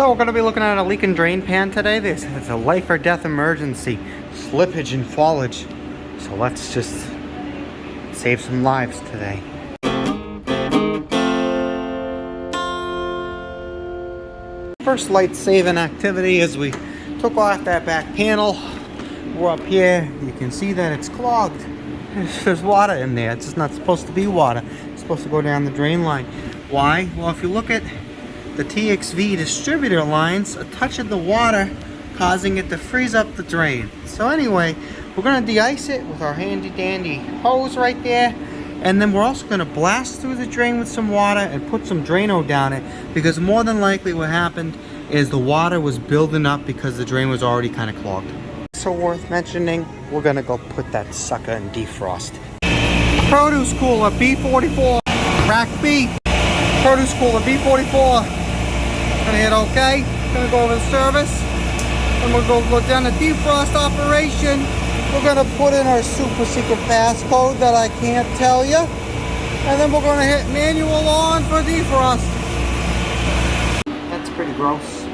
So we're going to be looking at a leaking drain pan today. It's a life or death emergency. Slippage and fallage. So let's just save some lives today. First light-saving activity is we took off that back panel. We're up here. You can see that it's clogged. There's water in there. It's just not supposed to be water. It's supposed to go down the drain line. Why? Well, if you look at the TXV distributor lines, a touch of the water causing it to freeze up the drain. So anyway, we're going to de-ice it with our handy dandy hose right there, and then we're also going to blast through the drain with some water and put some Drano down it, because more than likely what happened is the water was building up because the drain was already kind of clogged. So worth mentioning, we're going to go put that sucker in defrost. Produce cooler B44, rack B, produce cooler B44. Gonna hit OK, gonna go over the service, and we're gonna go down the defrost operation. We're gonna put in our super secret passcode that I can't tell you, and then we're gonna hit manual on for defrost. That's pretty gross.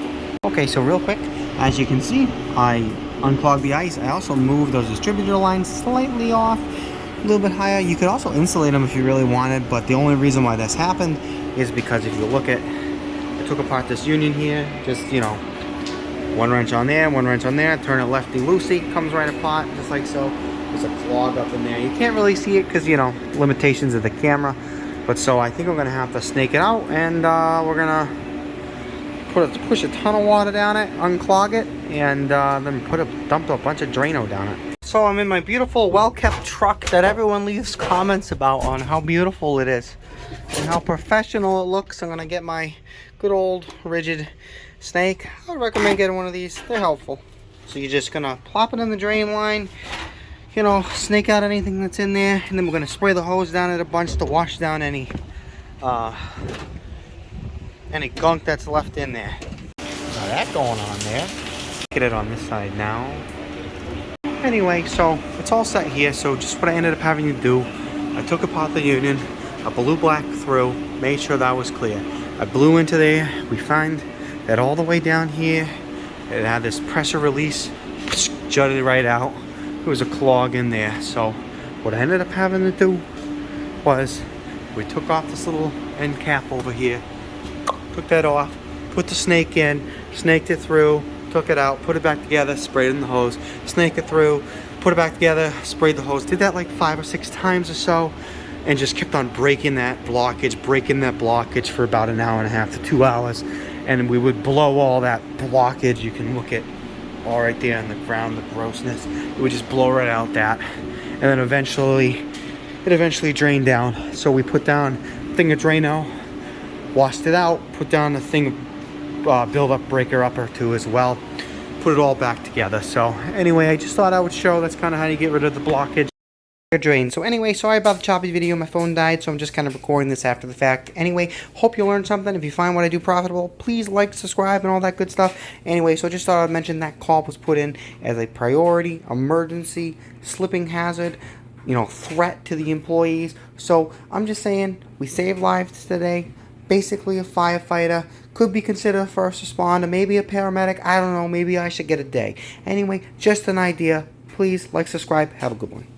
Okay, so real quick, as you can see, I unclogged the ice. I also moved those distributor lines slightly off, a little bit higher. You could also insulate them if you really wanted, but the only reason why this happened is because if you look at, took apart this union here, just, you know, one wrench on there, one wrench on there, turn it lefty-loosey, comes right apart, just like so. There's a clog up in there. You can't really see it because, you know, limitations of the camera. But so I think we're going to have to snake it out, and we're going to push a ton of water down it, unclog it, and then dump a bunch of Drano down it. So I'm in my beautiful, well-kept truck that everyone leaves comments about on how beautiful it is and how professional it looks. I'm going to get my good old rigid snake. I would recommend getting one of these. They're helpful. So you're just going to plop it in the drain line, you know, snake out anything that's in there, and then we're going to spray the hose down it a bunch to wash down any gunk that's left in there. Now that going on there. Get it on this side now. Anyway, so it's all set here. So just what I ended up having to do, I took apart the union, I blew black through, made sure that was clear. I blew into there. We find that all the way down here, it had this pressure release, jutted right out. There was a clog in there. So what I ended up having to do was we took off this little end cap over here, took that off, put the snake in, snaked it through, took it out, put it back together, sprayed it in the hose, snake it through, put it back together, sprayed the hose. Did that like 5 or 6 times or so, and just kept on breaking that blockage for about an hour and a half to 2 hours. And we would blow all that blockage. You can look at all right there on the ground, the grossness. It would just blow right out that. And then it eventually drained down. So we put down a thing of Drano, washed it out, put down a thing of build-up breaker up or two as well. Put it all back together. So anyway, I just thought I would show that's kind of how you get rid of the blockage. Drain. So anyway, sorry about the choppy video. My phone died, so I'm just kind of recording this after the fact. Anyway, hope you learned something. If you find what I do profitable, please like, subscribe, and all that good stuff. Anyway, so I just thought I'd mention that call was put in as a priority, emergency, slipping hazard, you know, threat to the employees. So I'm just saying, we saved lives today. Basically a firefighter, could be considered a first responder, maybe a paramedic, I don't know, maybe I should get a day. Anyway, just an idea. Please like, subscribe, have a good one.